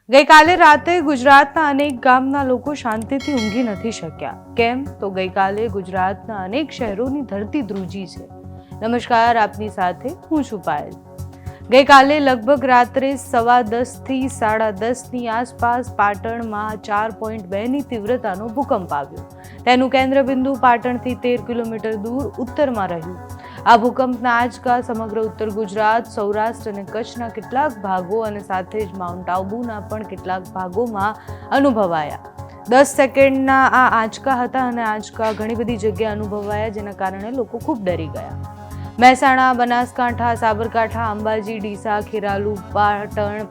ગઈકાલે રાતે ગુજરાતના અનેક ગામના લોકો શાંતિથી ઊંઘી નથી શક્યા. કેમ? તો ગઈકાલે ગુજરાતના અનેક શહેરોની ધરતી ધ્રુજી છે. નમસ્કાર, આપની સાથે હું છું પાયલ. ગઈકાલે લગભગ રાત્રે 10:15 થી 10:30ની આસપાસ પાટણમાં 4.2ની તીવ્રતાનો ભૂકંપ આવ્યો. તેનું કેન્દ્રબિંદુ પાટણથી 13 કિલોમીટર દૂર ઉત્તરમાં રહ્યું. આ ભૂકંપના આંચકા સમગ્ર ઉત્તર ગુજરાત, સૌરાષ્ટ્ર અને કચ્છના કેટલાક ભાગો અને સાથે જ માઉન્ટ આબુના પણ કેટલાક ભાગોમાં અનુભવાયા. 10 સેકન્ડના આ આંચકા હતા અને આંચકા ઘણી બધી જગ્યાએ અનુભવાયા, જેના કારણે લોકો ખૂબ ડરી ગયા. મહેસાણા, બનાસકાંઠા, સાબરકાંઠા, અંબાજી, ડીસા, ખેરાલુ, પાટણ,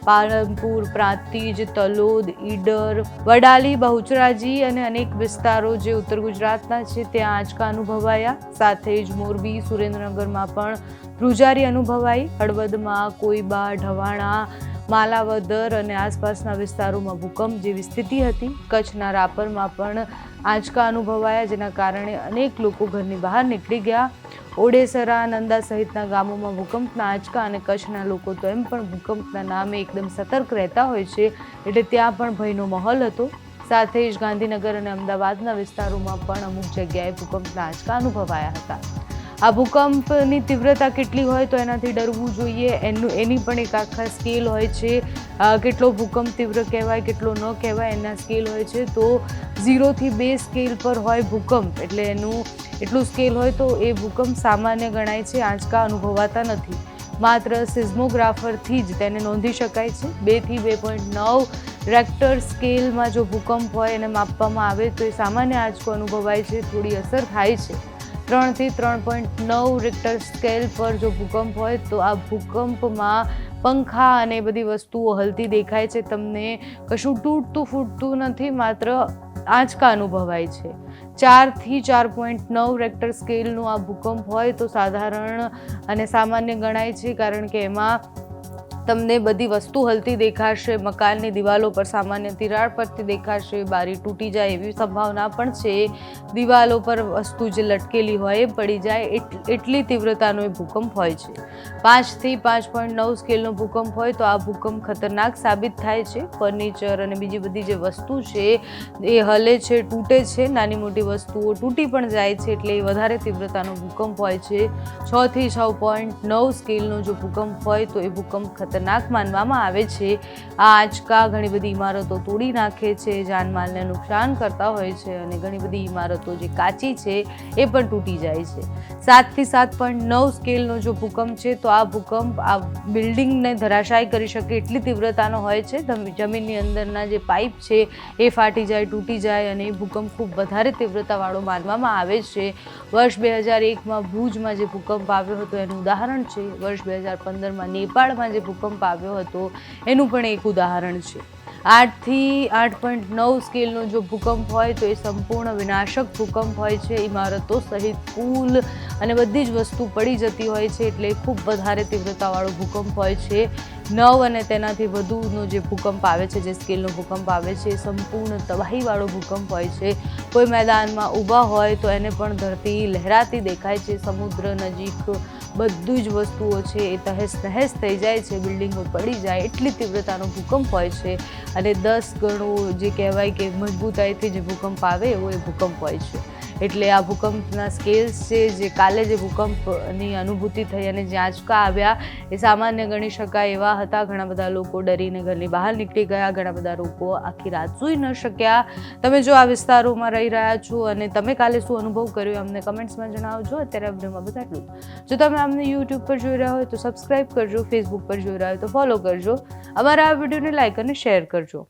પાલનપુર, પ્રાંતિજ, તલોદ, ઈડર, વડાલી, બહુચરાજી અને અનેક વિસ્તારો જે ઉત્તર ગુજરાતના છે ત્યાં આંચકા અનુભવાયા. સાથે જ મોરબી, સુરેન્દ્રનગરમાં પણ ધ્રુજારી અનુભવાઈ. હળવદમાં, કોઈબા, ઢવાણા, માલાવદર અને આસપાસના વિસ્તારોમાં ભૂકંપ જેવી સ્થિતિ હતી. કચ્છના રાપરમાં પણ આંચકા અનુભવાયા, જેના કારણે અનેક લોકો ઘરની બહાર નીકળી ગયા. ઓડેસરા, નંદા સહિતના ગામોમાં ભૂકંપના આંચકા અને કચ્છના લોકો તો એમ પણ ભૂકંપના નામે એકદમ સતર્ક રહેતા હોય છે, એટલે ત્યાં પણ ભયનો માહોલ હતો. સાથે જ ગાંધીનગર અને અમદાવાદના વિસ્તારોમાં પણ અમુક જગ્યાએ ભૂકંપના આંચકા અનુભવાયા હતા. આ ભૂકંપની તીવ્રતા કેટલી હોય તો એનાથી ડરવું જોઈએ. એની પણ એક આખા સ્કેલ હોય છે. કેટલો ભૂકંપ તીવ્ર કહેવાય, કેટલો ન કહેવાય, એના સ્કેલ હોય છે. તો 0 થી 2 સ્કેલ પર હોય ભૂકંપ, એટલે એનું એટલું સ્કેલ હોય તો એ ભૂકંપ સામાન્ય ગણાય છે. આંચકા અનુભવાતા નથી. માત્ર સિઝમોગ્રાફરથી જ તેને નોંધી શકાય છે. 2 થી 2.9 રેક્ટર સ્કેલમાં જો ભૂકંપ હોય એને માપવામાં આવે તો એ સામાન્ય આંચકો અનુભવાય છે, થોડી અસર થાય છે. 3 થી 3.9 રેક્ટર સ્કેલ પર જો ભૂકંપ હોય તો આ ભૂકંપમાં પંખા અને બધી વસ્તુઓ હલતી દેખાય છે. તમને કશું તૂટતું ફૂટતું નથી, માત્ર આંચકા અનુભવાય છે. 4 થી 4.9 રેક્ટર સ્કેલનું આ ભૂકંપ હોય તો સાધારણ અને સામાન્ય ગણાય છે, કારણ કે એમાં તમને બધી વસ્તુ હલતી દેખાશે. મકાનની દિવાલો પર સામાન્ય તિરાડ પડતી દેખાશે. બારી તૂટી જાય એવી સંભાવના પણ છે. દિવાલો પર વસ્તુ જે લટકેલી હોય એ પડી જાય, એટલી તીવ્રતાનો એ ભૂકંપ હોય છે. 5 થી 5.9 સ્કેલનો ભૂકંપ હોય તો આ ભૂકંપ ખતરનાક સાબિત થાય છે. ફર્નિચર અને બીજી બધી જે વસ્તુ છે એ હલે છે, તૂટે છે. નાની મોટી વસ્તુઓ તૂટી પણ જાય છે, એટલે એ વધારે તીવ્રતાનો ભૂકંપ હોય છે. 6 થી 6.9 સ્કેલનો જો ભૂકંપ હોય તો એ ભૂકંપ ખતરનાક માનવામાં આવે છે. આ આંચકા ઘણી બધી ઇમારતો તોડી નાખે છે, જાનમાલને નુકસાન કરતા હોય છે અને ઘણી બધી ઇમારતો જે કાચી છે એ પણ તૂટી જાય છે. 7 થી 7.9 સ્કેલનો જો ભૂકંપ છે તો આ ભૂકંપ આ બિલ્ડિંગને ધરાશાયી કરી શકે એટલી તીવ્રતાનો હોય છે. જમીનની અંદરના જે પાઇપ છે એ ફાટી જાય, તૂટી જાય અને એ ભૂકંપ ખૂબ વધારે તીવ્રતાવાળો માનવામાં આવે છે. વર્ષ 2001માં ભુજમાં જે ભૂકંપ આવ્યો હતો એનું ઉદાહરણ છે. વર્ષ 2015માં નેપાળમાં જે ભૂકંપ આવ્યો હતો એનું પણ એક ઉદાહરણ છે. 8 થી 8.9 સ્કેલનો જો ભૂકંપ હોય તો એ સંપૂર્ણ વિનાશક ભૂકંપ હોય છે. ઇમારતો સહિત પુલ અને બધી જ વસ્તુ પડી જતી હોય છે, એટલે ખૂબ વધારે તીવ્રતાવાળો ભૂકંપ હોય છે. 9 અને તેનાથી વધુનો જે ભૂકંપ આવે છે, જે સ્કેલનો ભૂકંપ આવે છે, એ સંપૂર્ણ તબાહીવાળો ભૂકંપ હોય છે. કોઈ મેદાનમાં ઊભા હોય તો એને પણ ધરતી લહેરાતી દેખાય છે. સમુદ્ર નજીક બધી જ વસ્તુઓ છે એ તહેસ નહેસ થઈ જાય છે, બિલ્ડિંગો પડી જાય, એટલી તીવ્રતાનો ભૂકંપ હોય છે. અને 10 ગણું જે કહેવાય કે મજબૂતાઈથી જે ભૂકંપ આવે એવો એ ભૂકંપ હોય છે. એટલે આ ભૂકંપના સ્કેલ્સ છે, જે કાલે જે ભૂકંપની અનુભૂતિ થઈ અને જે આંચકા આવ્યા એ સામાન્ય ગણી શકાય એવા હતા. ઘણા બધા લોકો ડરીને ઘરની બહાર નીકળી ગયા. ઘણા બધા લોકો આખી રાત સૂઈ ન શક્યા. તમે જો આ વિસ્તારોમાં રહી રહ્યા છો અને તમે કાલે શું અનુભવ કર્યો અમને કમેન્ટ્સમાં જણાવજો. અત્યારે વિડીયોમાં બધા એટલું. જો તમે અમને યુટ્યુબ પર જોઈ રહ્યા હોય તો સબસ્ક્રાઈબ કરજો, ફેસબુક પર જોઈ રહ્યા હોય તો ફોલો કરજો, અમારા આ વિડીયોને લાઈક અને શેર કરજો.